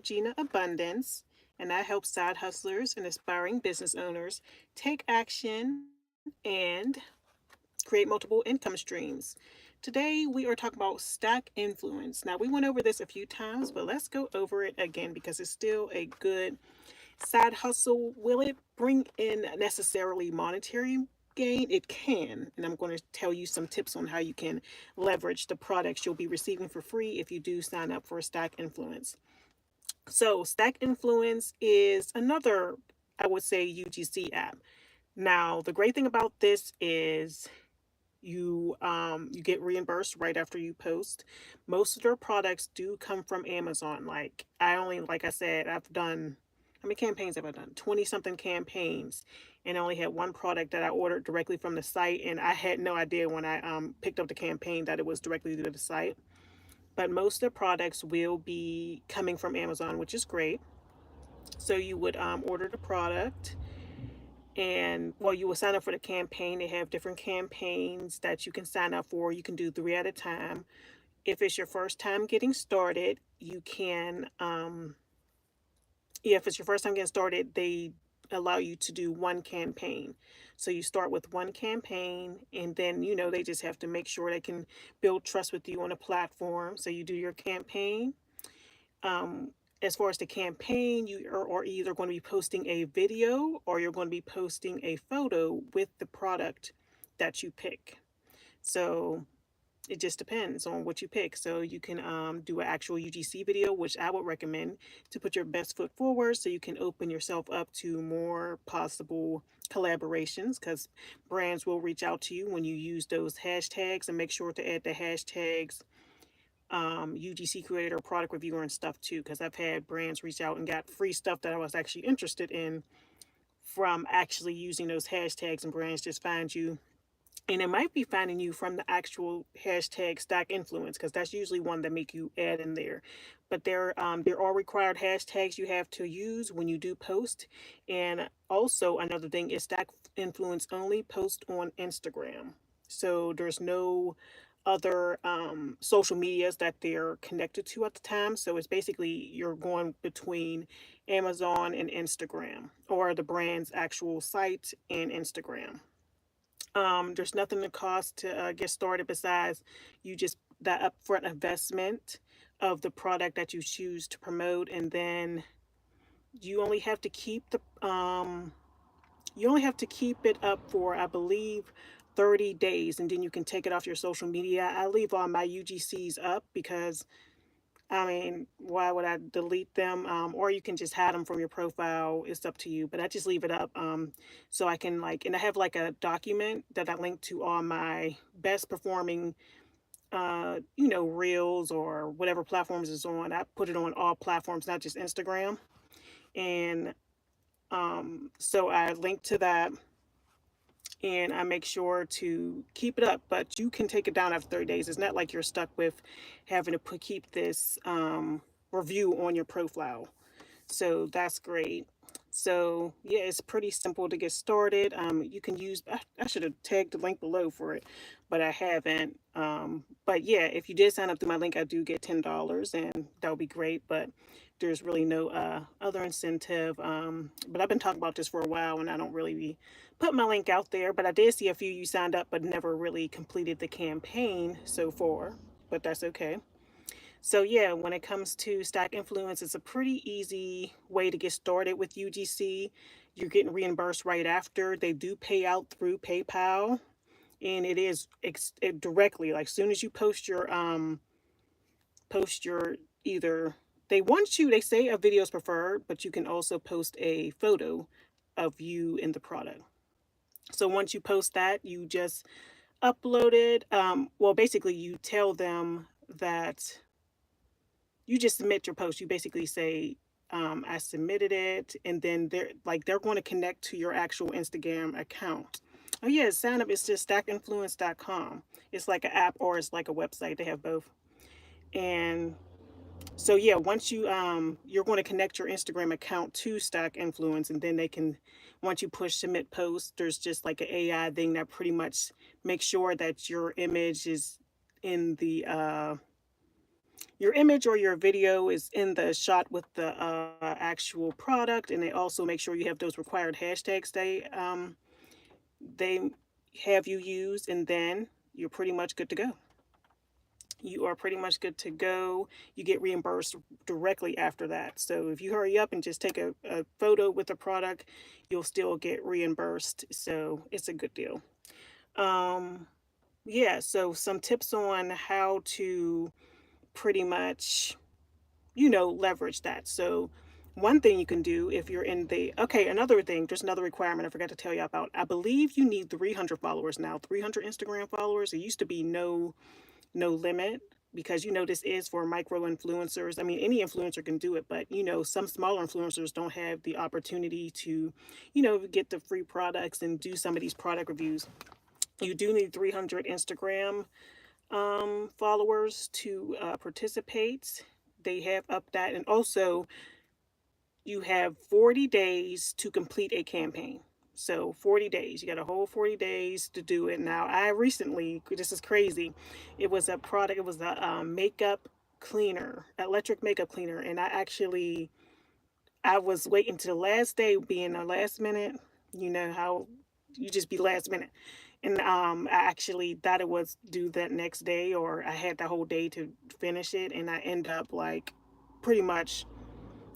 Gina Abundance, and I help side hustlers and aspiring business owners take action and create multiple income streams. Today, we are talking about stack influence. Now, we went over this a few times, but let's go over it again because it's still a good side hustle. Will it bring in necessarily monetary gain? It can. And I'm going to tell you some tips on how you can leverage the products you'll be receiving for free if you do sign up for Stack Influence. So, Stack Influence is another, I would say, UGC app. Now, the great thing about this is you get reimbursed right after you post. Most of their products do come from Amazon. Like I said, I've done, how many campaigns have I done? 20 something campaigns, and I only had one product that I ordered directly from the site, and I had no idea when I picked up the campaign that it was directly to the site. But most of the products will be coming from Amazon, which is great. So you would order the product, and well, you will sign up for the campaign. They have different campaigns that you can sign up for. You can do three at a time. If it's your first time getting started, you can yeah, if it's your first time getting started, they allow you to do one campaign. So you start with one campaign, and then they just have to make sure they can build trust with you on a platform. So you do your campaign. um, as far as the campaign, you are either going to be posting a video or you're going to be posting a photo with the product that you pick. So it just depends on what you pick. So you can do an actual UGC video, which I would recommend to put your best foot forward so you can open yourself up to more possible collaborations, because brands will reach out to you when you use those hashtags, and make sure to add the hashtags UGC creator, product reviewer, and stuff too, because I've had brands reach out and got free stuff that I was actually interested in from actually using those hashtags, and brands just find you. And it might be finding you from the actual hashtag Stack Influence, because that's usually one that make you add in there. But there are required hashtags you have to use when you do post. And also another thing is Stack Influence only post on Instagram. So there's no other social medias that they're connected to at the time. So it's basically you're going between Amazon and Instagram, or the brand's actual site and Instagram. There's nothing to cost to get started besides you just that upfront investment of the product that you choose to promote, and then you only have to keep the you only have to keep it up for, I believe, 30 days, and then you can take it off your social media. I leave all my UGCs up because, I mean, why would I delete them? Or you can just hide them from your profile. It's up to you. But I just leave it up so I can, and I have like a document that I link to all my best performing, reels or whatever platforms is on. I put it on all platforms, not just Instagram. And so I link to that, and I make sure to keep it up. But you can take it down after 30 days. It's not like you're stuck with having to keep this review on your profile. So that's great. So yeah, it's pretty simple to get started. You can use, I should have tagged the link below for it, but I haven't. But yeah, if you did sign up through my link, I do get $10, and that would be great. But there's really no other incentive. But I've been talking about this for a while, and I don't really put my link out there. But I did see a few you signed up, but never really completed the campaign so far. But that's okay. So yeah, when it comes to Stack Influence, it's a pretty easy way to get started with UGC. You're getting reimbursed right after. They do pay out through PayPal, and it is directly, like, soon as you post your either, they say a video is preferred, but you can also post a photo of you in the product. So once you post that, you just upload it. Well, basically you tell them that you just submit your post. You basically say, I submitted it, and then they're going to connect to your actual Instagram account. Oh yeah, sign up. It's just stackinfluence.com. It's like an app, or it's like a website. They have both. And so yeah, once you're going to connect your Instagram account to Stack Influence, and then they can, once you push submit post, there's just like an AI thing that pretty much makes sure that your image is in the your image or your video is in the shot with the actual product, and they also make sure you have those required hashtags they have you use, and then you're pretty much good to go. You are pretty much good to go. You get reimbursed directly after that. So if you hurry up and just take a photo with the product, you'll still get reimbursed. So it's a good deal. Um, yeah, so some tips on how to pretty much, leverage that. So one thing you can do if you're in the okay, another thing, there's another requirement I forgot to tell you about. I believe you need 300 followers now, 300 Instagram followers. It used to be no limit, because this is for micro influencers. I mean, any influencer can do it, but some smaller influencers don't have the opportunity to get the free products and do some of these product reviews. You do need 300 Instagram followers to participate. They have up that, and also you have 40 days to complete a campaign. So 40 days, you got a whole 40 days to do it. Now, I recently, this is crazy, it was a product, it was a makeup cleaner, electric makeup cleaner. And I was waiting to the last day, being the last minute, how you just be last minute. And I actually thought it was due that next day, or I had the whole day to finish it. And I end up like pretty much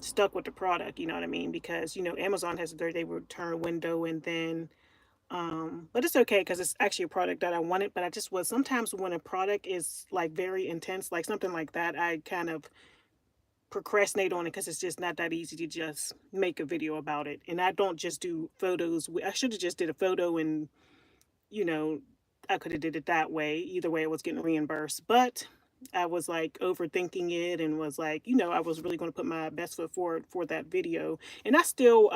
stuck with the product, you know what I mean? Because, Amazon has a 30-day return window, and then, but it's okay because it's actually a product that I wanted. But I just was sometimes when a product is like very intense, like something like that, I kind of procrastinate on it because it's just not that easy to just make a video about it. And I don't just do photos. I should have just did a photo, and, you know, I could have did it that way. Either way, I was getting reimbursed. But I was like overthinking it, and was like, I was really going to put my best foot forward for that video. And I still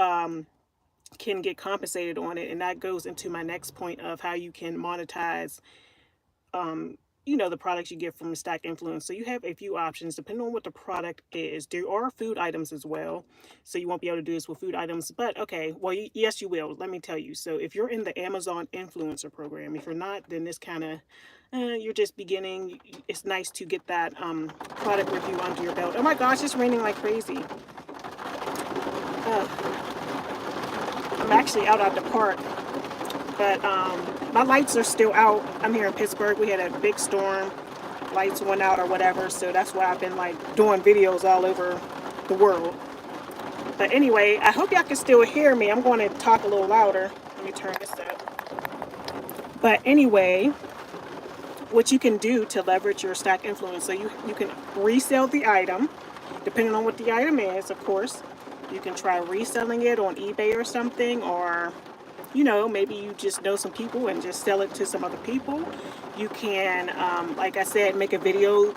can get compensated on it. And that goes into my next point of how you can monetize um, the products you get from Stack Influence. So you have a few options depending on what the product is. There are food items as well. So you won't be able to do this with food items. But okay, well, yes, you will. Let me tell you. So if you're in the Amazon Influencer program, if you're not, then this kind of, you're just beginning. It's nice to get that product review under your belt. Oh my gosh, it's raining like crazy. I'm actually out at the park. But my lights are still out. I'm here in Pittsburgh. We had a big storm. Lights went out or whatever. So that's why I've been like doing videos all over the world. But anyway, I hope y'all can still hear me. I'm going to talk a little louder. Let me turn this up. But anyway, what you can do to leverage your Stack Influence. So you can resell the item, depending on what the item is, of course. You can try reselling it on eBay or something, or maybe you just know some people and just sell it to some other people. You can, like I said, make a video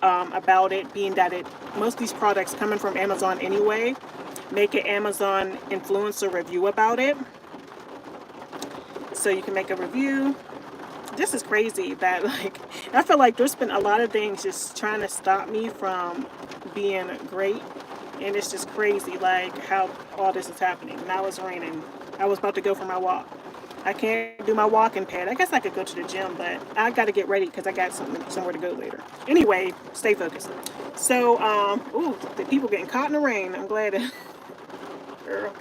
about it, being that most of these products coming from Amazon anyway. Make an Amazon influencer review about it. So you can make a review. This is crazy that I feel like there's been a lot of things just trying to stop me from being great. And it's just crazy how all this is happening. Now it's raining. I was about to go for my walk. I can't do my walking pad. I guess I could go to the gym, but I got to get ready because I got somewhere to go later. Anyway, stay focused. So, the people getting caught in the rain. I'm glad. Girl.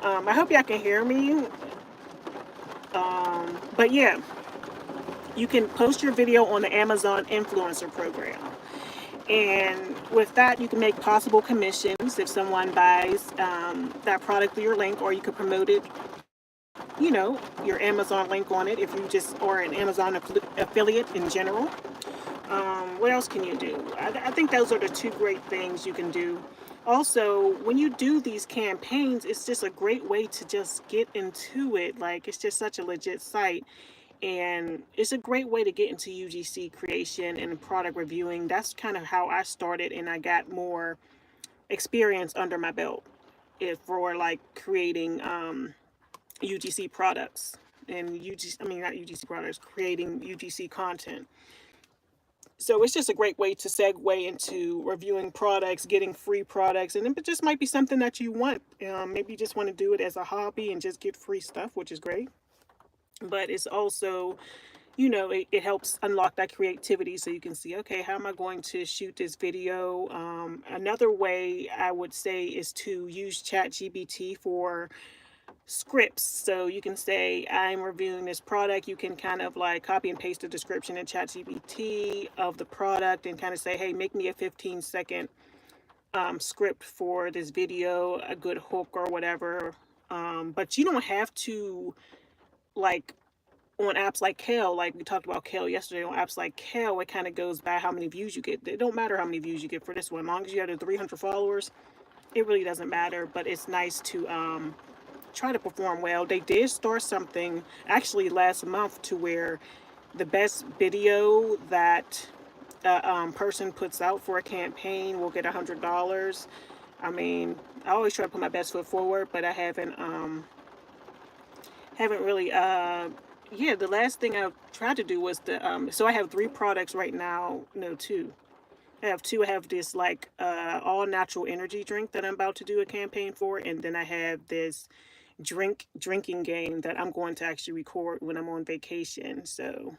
I hope y'all can hear me. But yeah, you can post your video on the Amazon Influencer program. And with that, you can make possible commissions if someone buys that product through your link, or you could promote it, your Amazon link on it if you just are an Amazon affiliate in general. What else can you do? I think those are the two great things you can do. Also, when you do these campaigns, it's just a great way to just get into it. It's just such a legit site. And it's a great way to get into UGC creation and product reviewing. That's kind of how I started, and I got more experience under my belt for creating UGC products and not UGC products, creating UGC content. So it's just a great way to segue into reviewing products, getting free products, and it just might be something that you want. Maybe you just want to do it as a hobby and just get free stuff, which is great. But it's also you know, it helps unlock that creativity so you can see, okay, how am I going to shoot this video? Another way I would say is to use ChatGPT for scripts. So you can say, I'm reviewing this product. You can kind of like copy and paste the description in ChatGPT of the product and kind of say, hey, make me a 15-second script for this video, a good hook or whatever. But you don't have to, like, on apps like Kale, like we talked about Kale yesterday, on apps like Kale, it kind of goes by how many views you get. It don't matter how many views you get for this one. As long as you have the 300 followers, it really doesn't matter. But it's nice to try to perform well. They did start something actually last month to where the best video that a person puts out for a campaign will get $100. I mean, I always try to put my best foot forward, but I haven't really yeah, the last thing I tried to do was the so I have 3 products right now. No, 2. I have 2. I have this like all natural energy drink that I'm about to do a campaign for, and then I have this drinking game that I'm going to actually record when I'm on vacation. So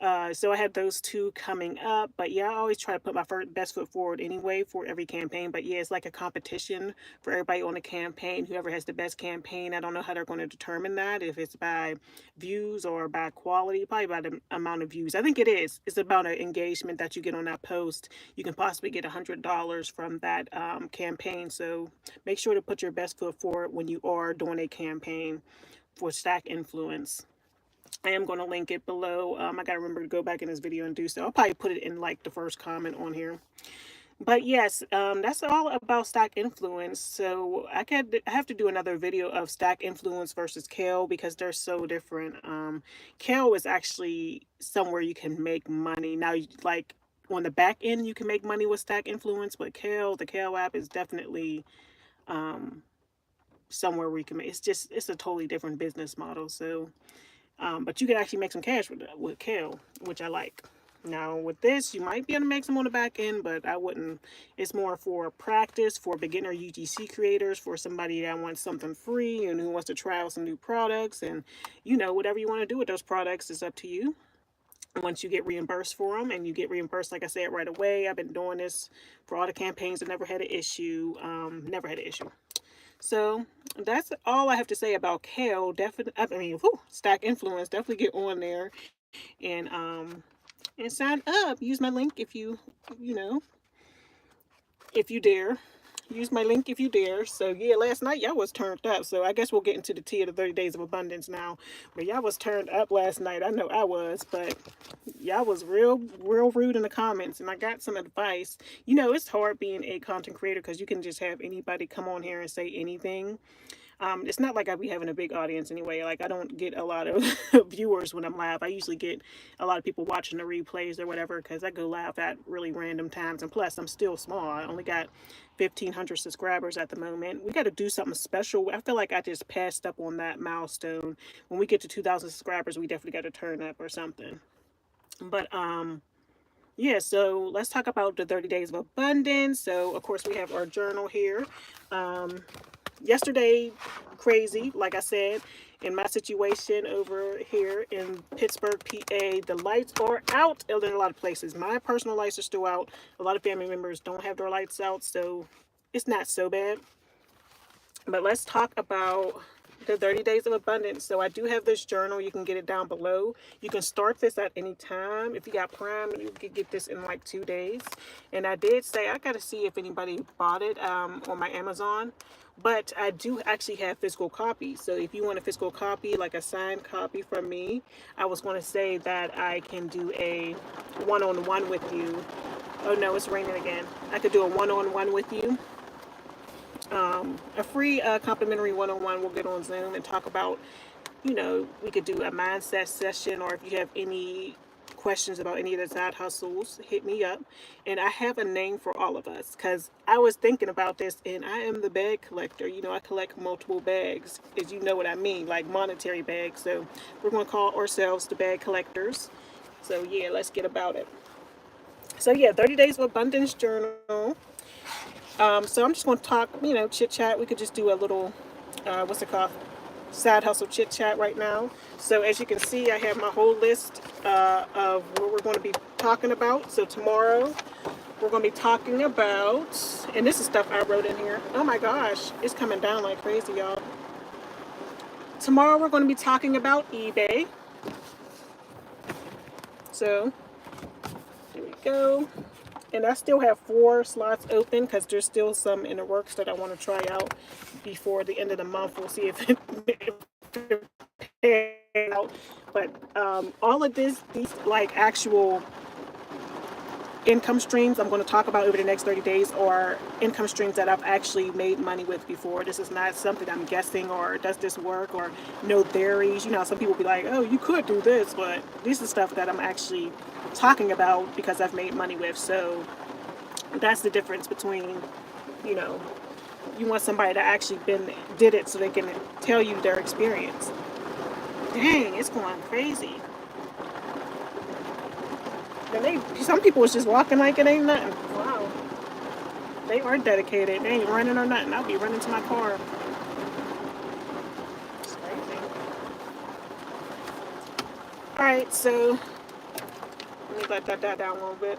I have those 2 coming up. But yeah, I always try to put my best foot forward anyway for every campaign. But yeah, it's like a competition for everybody on the campaign. Whoever has the best campaign, I don't know how they're going to determine that, if it's by views or by quality, probably by the amount of views. I think it is. It's about an engagement that you get on that post. You can possibly get $100 from that campaign. So make sure to put your best foot forward when you are doing a campaign for Stack Influence. I am going to link it below. I got to remember to go back in this video and do so. I'll probably put it in like the first comment on here. But yes, that's all about Stack Influence. So I have to do another video of Stack Influence versus Kale because they're so different. Kale is actually somewhere you can make money. Now, like on the back end, you can make money with Stack Influence, but the Kale app is definitely somewhere where you can make. It's a totally different business model. So. But you can actually make some cash with Kale, which I like. Now with this, you might be able to make some on the back end, but I wouldn't. It's more for practice, for beginner UGC creators, for somebody that wants something free and who wants to try out some new products. And you know, whatever you want to do with those products is up to you. Once you get reimbursed for them, and you get reimbursed, like I said, right away. I've been doing this for all the campaigns. I never had an issue. Never had an issue. So that's all I have to say about Kale. Definitely, I mean, Stack Influence. Definitely get on there and sign up. Use my link if you know, if you dare. Use my link if you dare. So yeah, last night y'all was turned up. So I guess we'll get into the tea of the 30 days of abundance now. But y'all was turned up last night. I know I was, but y'all was real rude in the comments, and I got some advice. You know, it's hard being a content creator because you can just have anybody come on here and say anything. It's not like I be having a big audience anyway. Like, I don't get a lot of viewers when I'm live. I usually get a lot of people watching the replays or whatever because I go live at really random times. And plus, I'm still small. I only got 1,500 subscribers at the moment. We got to do something special. I feel like I just passed up on that milestone. When we get to 2,000 subscribers, we definitely got to turn up or something. But, yeah, so let's talk about the 30 days of abundance. So, of course, we have our journal here. Yesterday, crazy, like I said, in my situation over here in Pittsburgh, PA, the lights are out in a lot of places. My personal lights are still out. A lot of family members don't have their lights out, so it's not so bad. But let's talk about the 30 days of abundance. So I do have this journal. You can get it down below. You can start this at any time. If you got Prime, you can get this in like 2 days. And I did say I got to see if anybody bought it on my Amazon. But I do actually have physical copies. So if you want a physical copy, like a signed copy from me, I was going to say that I can do a one-on-one with you. Oh no, it's raining again. I could do a one-on-one with you. A free complimentary one-on-one. We'll get on Zoom and talk about, you know, we could do a mindset session, or if you have any questions about any of the side hustles, hit me up. And I have a name for all of us because I was thinking about this, and I am the bag collector. You know, I collect multiple bags, as you know what I mean, like monetary bags. So we're going to call ourselves the bag collectors. So yeah, let's get about it. So yeah, 30 days of abundance journal. So I'm just going to talk, you know, chit chat. We could just do a little, what's it called? Side Hustle Chit Chat right now. So as you can see, I have my whole list of what we're going to be talking about. So tomorrow we're going to be talking about, and this is stuff I wrote in here. Oh my gosh, it's coming down like crazy, y'all. Tomorrow we're going to be talking about eBay. So there we go. And I still have 4 slots open because there's still some in the works that I want to try out before the end of the month. We'll see if it out. But all of these like actual income streams I'm going to talk about over the next 30 days are income streams that I've actually made money with before. This is not something I'm guessing or does this work or no theories. You know, some people be like, oh, you could do this, but this is stuff that I'm actually talking about because I've made money with. So that's the difference between, you know, you want somebody that actually did it so they can tell you their experience. Dang, it's going crazy. And some people is just walking like it ain't nothing. Wow. They are dedicated. They ain't running or nothing. I'll be running to my car. It's crazy. Alright, so let me let that die down a little bit.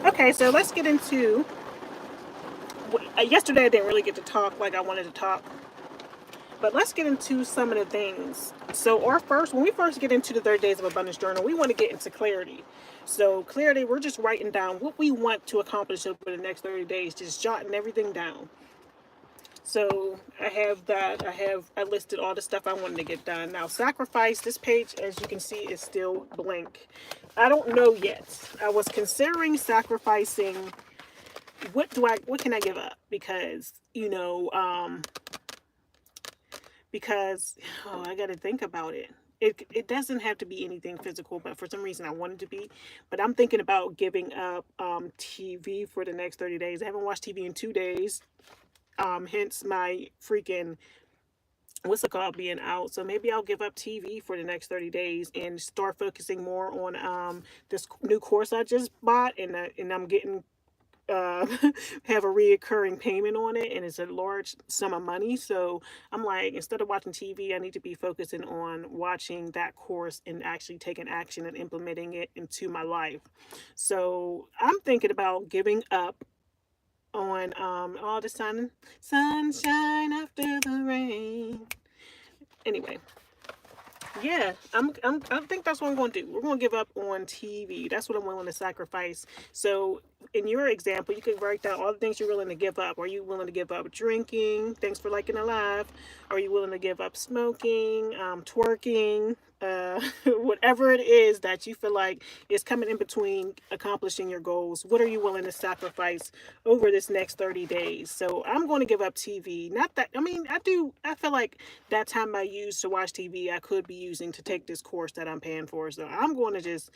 Okay, so let's get into yesterday I didn't really get to talk like I wanted to talk, but let's get into some of the things. So when we first get into the 30 Days of Abundance Journal, we want to get into clarity. So clarity, we're just writing down what we want to accomplish over the next 30 days, just jotting everything down. So I have that. I listed all the stuff I wanted to get done. Now sacrifice, this page, as you can see, is still blank. I don't know yet. I was considering sacrificing. What can I give up? Because, you know, I got to think about it. It doesn't have to be anything physical, but for some reason I wanted to be. But I'm thinking about giving up TV for the next 30 days. I haven't watched TV in 2 days. Hence my freaking, what's it called, being out. So maybe I'll give up TV for the next 30 days and start focusing more on this new course I just bought, and I'm getting have a reoccurring payment on it, and it's a large sum of money. So I'm like, instead of watching TV, I need to be focusing on watching that course and actually taking action and implementing it into my life. So I'm thinking about giving up on all the sunshine after the rain. Anyway, yeah, I think that's what I'm going to do. We're going to give up on TV. That's what I'm willing to sacrifice. So in your example, you could write down all the things you're willing to give up. Are you willing to give up drinking? Thanks for liking the live. Are you willing to give up smoking, twerking, whatever it is that you feel like is coming in between accomplishing your goals? What are you willing to sacrifice over this next 30 days? So I'm going to give up TV. Not that, I mean, I feel like that time I used to watch TV, I could be using to take this course that I'm paying for. So I'm going to just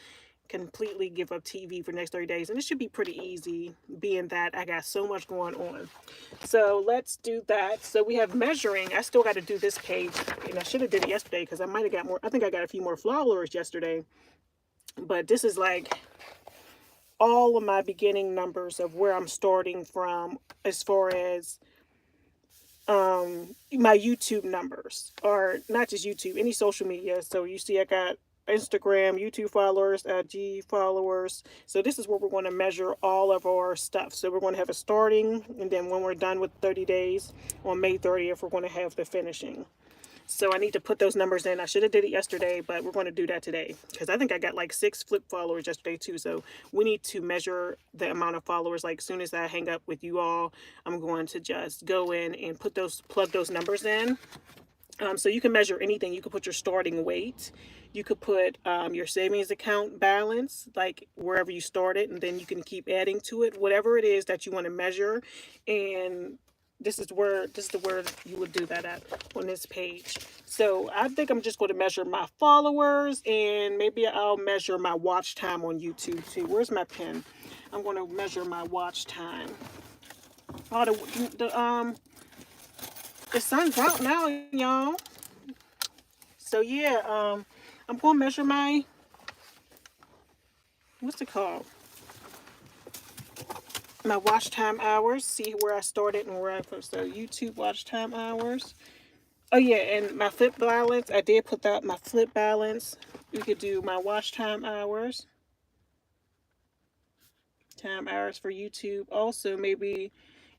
completely give up TV for the next 30 days. And it should be pretty easy, being that I got so much going on. So let's do that. So we have measuring. I still got to do this page, and I should have did it yesterday because I might have got more. I think I got a few more followers yesterday. But this is like all of my beginning numbers of where I'm starting from as far as my YouTube numbers, or not just YouTube, any social media. So you see I got Instagram, YouTube followers, IG followers. So this is where we're going to measure all of our stuff. So we're going to have a starting, and then when we're done with 30 days on May 30th, we're going to have the finishing. So I need to put those numbers in. I should have did it yesterday, but we're going to do that today because I think I got like 6 flip followers yesterday too. So we need to measure the amount of followers. Like as soon as I hang up with you all, I'm going to just go in and plug those numbers in. So you can measure anything. You can put your starting weight. You could put your savings account balance, like wherever you started, and then you can keep adding to it, whatever it is that you want to measure. And this is the word you would do that at on this page. So I think I'm just going to measure my followers, and maybe I'll measure my watch time on YouTube too. Where's my pen? I'm going to measure my watch time. Oh, the sun's out now, y'all. So yeah, I'm going to measure my what's it called? My watch time hours. See where I started and where I put. So YouTube watch time hours. Oh yeah, and my flip balance. I did put that my flip balance. We could do my watch time hours for YouTube. Also, maybe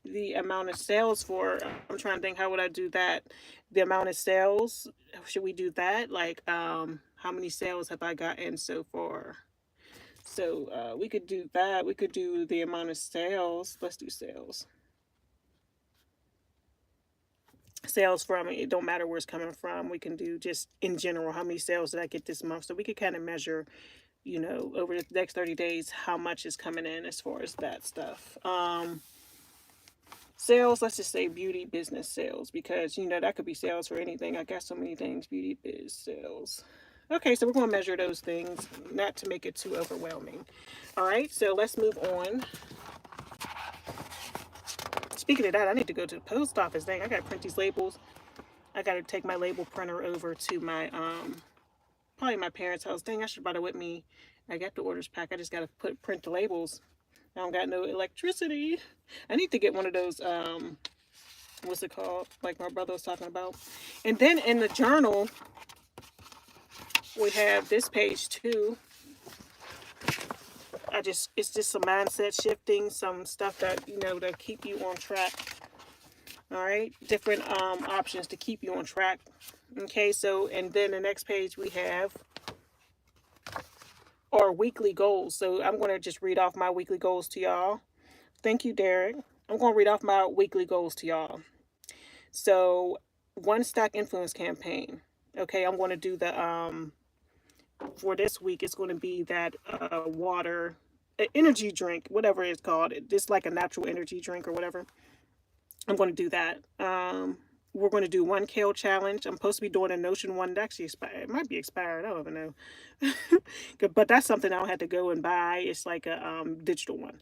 the amount of sales for. I'm trying to think. How would I do that? The amount of sales. Should we do that? Like, how many sales have I gotten so far? So we could do that. We could do the amount of sales. Let's do sales. Sales from it don't matter where it's coming from. We can do just in general how many sales did I get this month. So we could kind of measure, you know, over the next 30 days how much is coming in as far as that stuff. Sales, let's just say beauty business sales, because you know that could be sales for anything. I got so many things. Beauty biz sales. Okay, so we're going to measure those things, not to make it too overwhelming. All right, so let's move on. Speaking of that, I need to go to the post office. Dang, I got to print these labels. I got to take my label printer over to my, probably my parents' house. Dang, I should have brought it with me. I got the orders pack. I just got to print the labels. I don't got no electricity. I need to get one of those, what's it called? Like my brother was talking about. And then in the journal, we have this page too. It's just some mindset shifting, some stuff that, you know, that keep you on track. All right, different options to keep you on track. Okay, so and then the next page we have our weekly goals. So I'm going to just read off my weekly goals to y'all. Thank you, Derek. I'm going to read off my weekly goals to y'all. So, one stock influence campaign. Okay, I'm going to do the for this week. It's going to be that water, energy drink, whatever it's called. It's like a natural energy drink or whatever. I'm going to do that. We're going to do one kale challenge. I'm supposed to be doing a Notion one that actually expired. It might be expired. I don't even know. But that's something I don't have to go and buy. It's like a digital one.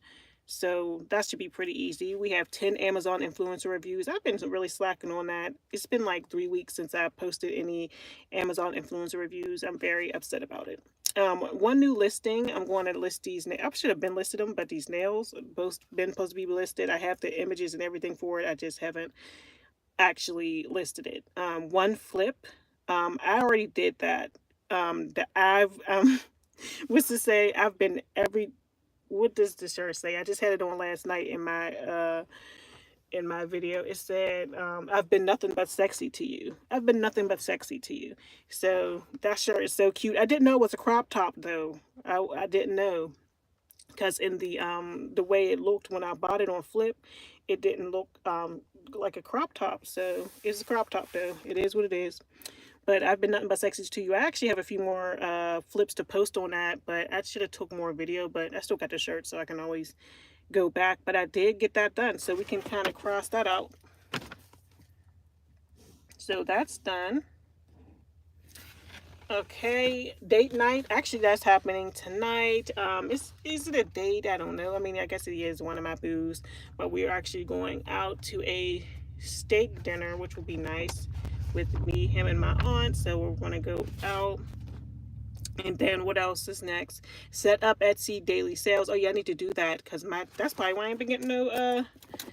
So that should be pretty easy. We have 10 Amazon influencer reviews. I've been really slacking on that. It's been like 3 weeks since I posted any Amazon influencer reviews. I'm very upset about it. One new listing. I'm going to list these. I should have been listed them, but these nails both been supposed to be listed. I have the images and everything for it. I just haven't actually listed it. One flip. I already did that. What's to say? I've been every. What does the shirt say? I just had it on last night in my video. It said, I've been nothing but sexy to you. I've been nothing but sexy to you. So that shirt is so cute. I didn't know it was a crop top though. I didn't know, because in the way it looked when I bought it on Flip, it didn't look like a crop top. So it's a crop top though. It is what it is. But I've been nothing but sexy to you. I actually have a few more flips to post on that, but I should have took more video, but I still got the shirt, so I can always go back. But I did get that done, so we can kind of cross that out. So that's done. Okay, date night. Actually, that's happening tonight. Is it a date? I don't know. I mean, I guess it is one of my boos, but we're actually going out to a steak dinner, which will be nice, with me, him, and my aunt. So we're gonna go out. And then what else is next? Set up Etsy daily sales. Oh yeah, I need to do that because that's probably why I ain't been getting no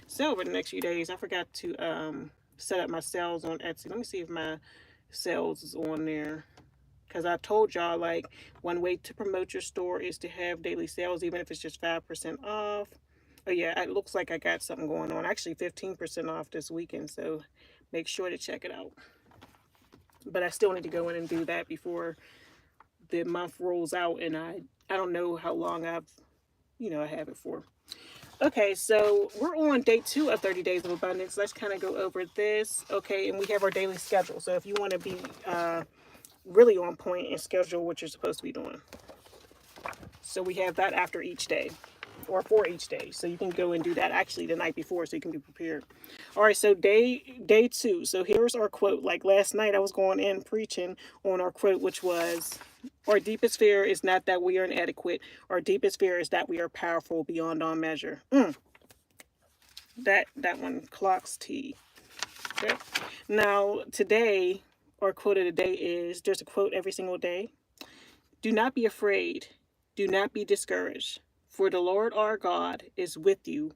sale over the next few days. I forgot to set up my sales on Etsy. Let me see if my sales is on there. Because I told y'all, like, one way to promote your store is to have daily sales, even if it's just 5% off. Oh yeah, it looks like I got something going on. Actually 15% off this weekend, so make sure to check it out. But I still need to go in and do that before the month rolls out, and I don't know how long I have it for. Okay, so we're on day 2 of 30 Days of Abundance. Let's kind of go over this. Okay, and we have our daily schedule. So if you want to be really on point and schedule what you're supposed to be doing. So we have that after each day, or for each day. So you can go and do that actually the night before, so you can be prepared. All right, so day 2. So here's our quote. Like last night I was going in preaching on our quote, which was, our deepest fear is not that we are inadequate. Our deepest fear is that we are powerful beyond all measure. That one clocks T. Okay. Now today, our quote of the day is, there's a quote every single day. Do not be afraid. Do not be discouraged, for the Lord our God is with you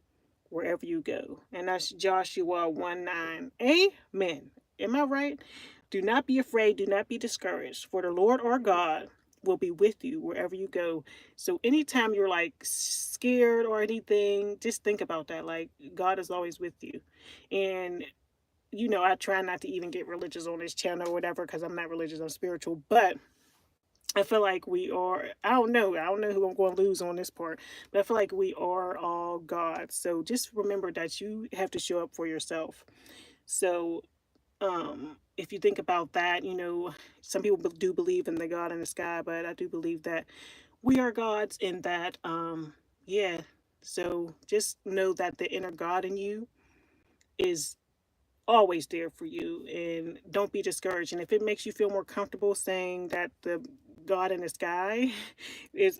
wherever you go. And that's Joshua 1:9. Amen. Am I right? Do not be afraid, do not be discouraged, for the Lord our God will be with you wherever you go. So anytime you're like scared or anything, just think about that. Like, God is always with you. And I try not to even get religious on this channel or whatever, because I'm not religious, I'm spiritual. But I feel like we are, I don't know who I'm going to lose on this part, but I feel like we are all God. So just remember that you have to show up for yourself. So, if you think about that, some people do believe in the God in the sky, but I do believe that we are gods, and that, yeah. So just know that the inner God in you is always there for you, and don't be discouraged. And if it makes you feel more comfortable saying that the God in the sky is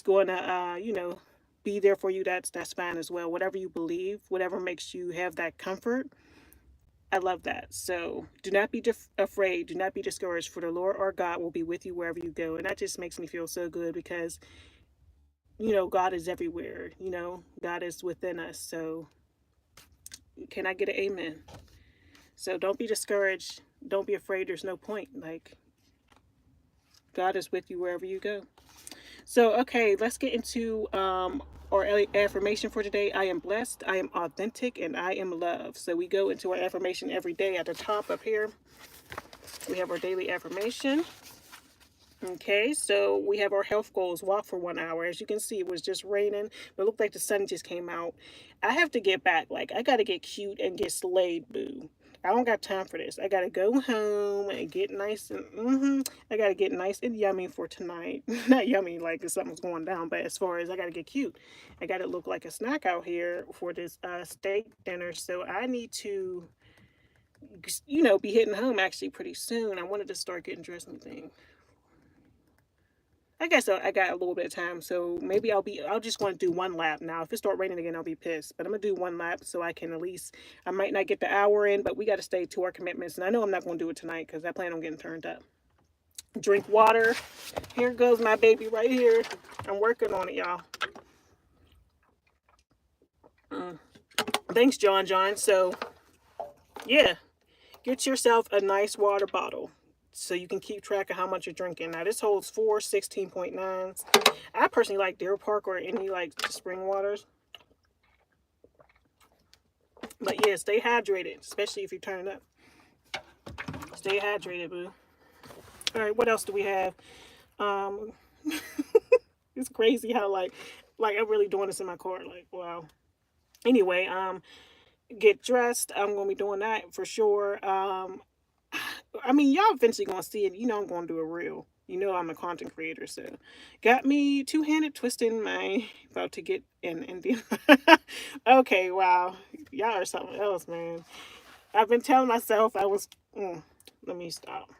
going to be there for you, that's fine as well. Whatever you believe, whatever makes you have that comfort, I love that. So do not be afraid, do not be discouraged, for the Lord our God will be with you wherever you go. And that just makes me feel so good, because God is everywhere. God is within us. So can I get an amen? So don't be discouraged. Don't be afraid. There's no point. Like, God is with you wherever you go. So, okay, let's get into our affirmation for today. I am blessed, I am authentic, and I am loved. So we go into our affirmation every day. At the top up here, we have our daily affirmation. Okay, so we have our health goals. Walk for 1 hour. As you can see, it was just raining, but it looked like the sun just came out. I have to get back. Like, I got to get cute and get slayed, boo. I don't got time for this. I got to go home and get nice and, I got to get nice and yummy for tonight. Not yummy like if something's going down, but as far as I got to get cute. I got to look like a snack out here for this steak dinner. So I need to, be hitting home actually pretty soon. I wanted to start getting dressed and things. I guess I got a little bit of time, so maybe I'll just want to do one lap now. If it start raining again, I'll be pissed. But I'm going to do one lap so I can at least, I might not get the hour in, but we got to stay to our commitments. And I know I'm not going to do it tonight because I plan on getting turned up. Drink water. Here goes my baby right here. I'm working on it, y'all. Thanks, John. So, yeah, get yourself a nice water bottle so you can keep track of how much you're drinking. Now, this holds 4 16.9s. I personally like Deer Park or any like spring waters. But yeah, stay hydrated, especially if you're turning up. Stay hydrated, boo. All right, what else do we have? Um, it's crazy how like I'm really doing this in my car. Like, wow. Anyway, get dressed. I'm gonna be doing that for sure. I mean, y'all eventually gonna see it. I'm gonna do a reel. I'm a content creator, so got me two-handed twisting my about to get in Indian. Okay, wow, y'all are something else, man. I've been telling myself I was. Let me stop.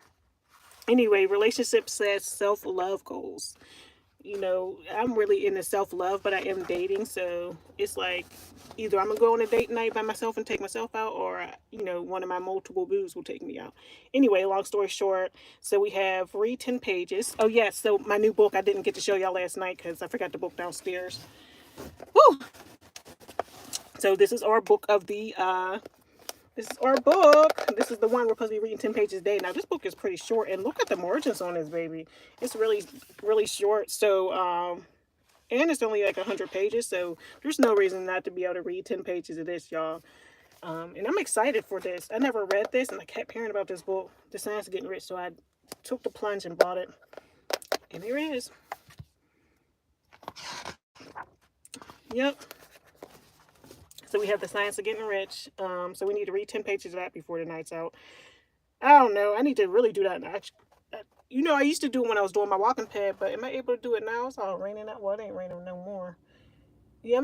Anyway, relationship says self-love goals. I'm really into self-love, but I am dating, so it's like either I'm gonna go on a date night by myself and take myself out, or one of my multiple boos will take me out. Anyway, long story short, so we have read 10 pages. Oh yes, so my new book I didn't get to show y'all last night because I forgot the book downstairs. Woo! So this is our book of the this is our book. This is the one we're supposed to be reading 10 pages a day. Now, this book is pretty short, and look at the margins on this baby. It's really, really short. So, and it's only like 100 pages, so there's no reason not to be able to read 10 pages of this, y'all. And I'm excited for this. I never read this, and I kept hearing about this book. The Science of Getting Rich, so I took the plunge and bought it. And here it is. Yep. So we have The Science of Getting Rich. So we need to read 10 pages of that before the night's out. I don't know. I need to really do that. I used to do it when I was doing my walking pad, but am I able to do it now? It's all raining out. Well, it ain't raining no more. Yeah,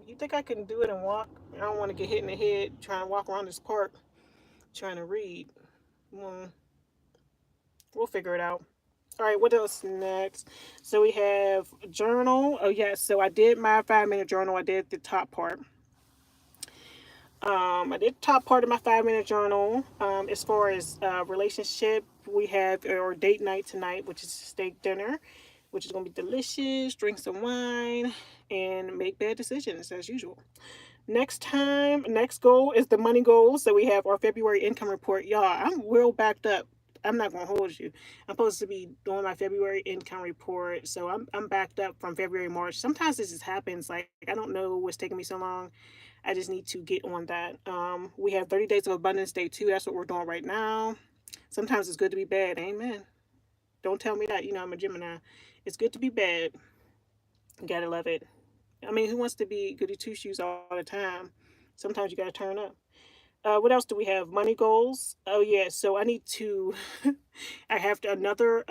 you think I can do it and walk? I don't want to get hit in the head trying to walk around this park trying to read. We'll figure it out. All right, what else next? So we have journal. Oh, yes. So I did my 5-minute journal. I did the top part. I did top part of my 5 minute journal. As far as relationship, we have our date night tonight, which is steak dinner, which is going to be delicious. Drink some wine and make bad decisions as usual. Next goal is the money goal. So we have our February income report. Y'all, I'm real backed up. I'm not gonna hold you. I'm supposed to be doing my February income report. So I'm backed up from February, March. Sometimes this just happens. Like I don't know what's taking me so long. I just need to get on that. We have 30 days of abundance day 2. That's what we're doing right now. Sometimes it's good to be bad. Amen. Don't tell me that. You know I'm a Gemini. It's good to be bad. Gotta love it. I mean, who wants to be goody two shoes all the time? Sometimes you gotta turn up. What else do we have? Money goals. Oh yeah, so I need to. I have another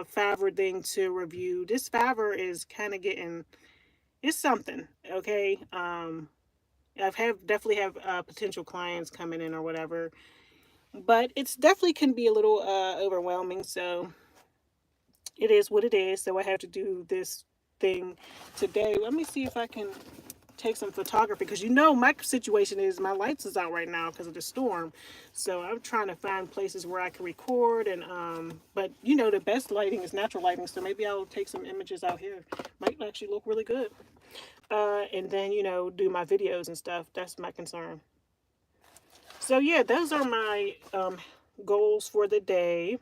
Favor thing to review. This Favor is kind of getting. It's something. Okay. Definitely have potential clients coming in or whatever, but it's definitely can be a little overwhelming. So it is what it is. So I have to do this thing today. Let me see if I can take some photography because my situation is my lights is out right now because of the storm. So I'm trying to find places where I can record and but the best lighting is natural lighting. So maybe I'll take some images out here. Might actually look really good. And then do my videos and stuff. That's my concern. So yeah, those are my goals for the day.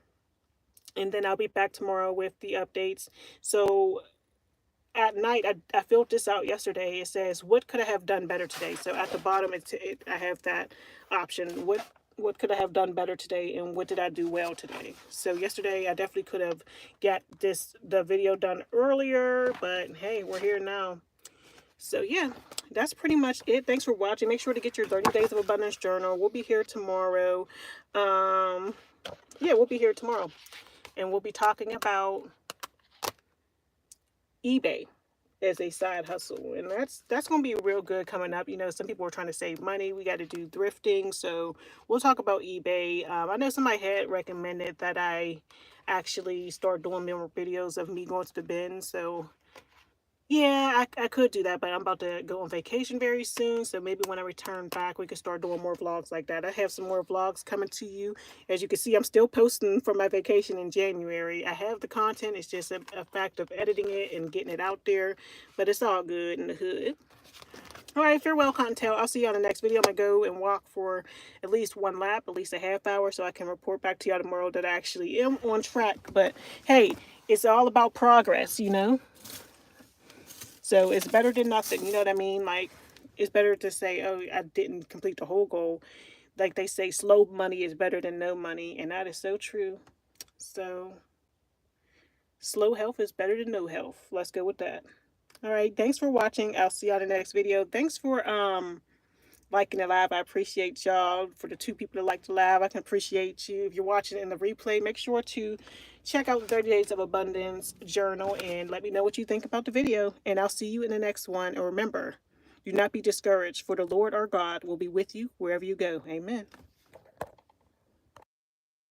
And then I'll be back tomorrow with the updates. So at night, I filled this out yesterday. It says, what could I have done better today? So at the bottom, I have that option. What could I have done better today, and what did I do well today? So yesterday, I definitely could have got the video done earlier, but hey, we're here now. So yeah, that's pretty much it. Thanks for watching. Make sure to get your 30 Days of Abundance journal. We'll be here tomorrow. Yeah, we'll be here tomorrow. And we'll be talking about eBay as a side hustle. And that's going to be real good coming up. Some people are trying to save money. We got to do thrifting. So we'll talk about eBay. I know somebody had recommended that I actually start doing more videos of me going to the bin. So yeah, I could do that, but I'm about to go on vacation very soon. So maybe when I return back, we can start doing more vlogs like that. I have some more vlogs coming to you. As you can see, I'm still posting from my vacation in January. I have the content. It's just a fact of editing it and getting it out there. But it's all good in the hood. All right, farewell, Cottontail. I'll see you on the next video. I'm going to go and walk for at least one lap, at least a half hour, so I can report back to y'all tomorrow that I actually am on track. But hey, it's all about progress, So it's better than nothing. You know what I mean? Like, it's better to say, oh, I didn't complete the whole goal. Like they say, slow money is better than no money. And that is so true. So slow health is better than no health. Let's go with that. All right. Thanks for watching. I'll see y'all in the next video. Thanks for liking the live. I appreciate y'all. For the 2 people that like the live, I can appreciate you. If you're watching in the replay, make sure to check out the 30 Days of Abundance journal and let me know what you think about the video. And I'll see you in the next one. And remember, do not be discouraged, for the Lord our God will be with you wherever you go. Amen.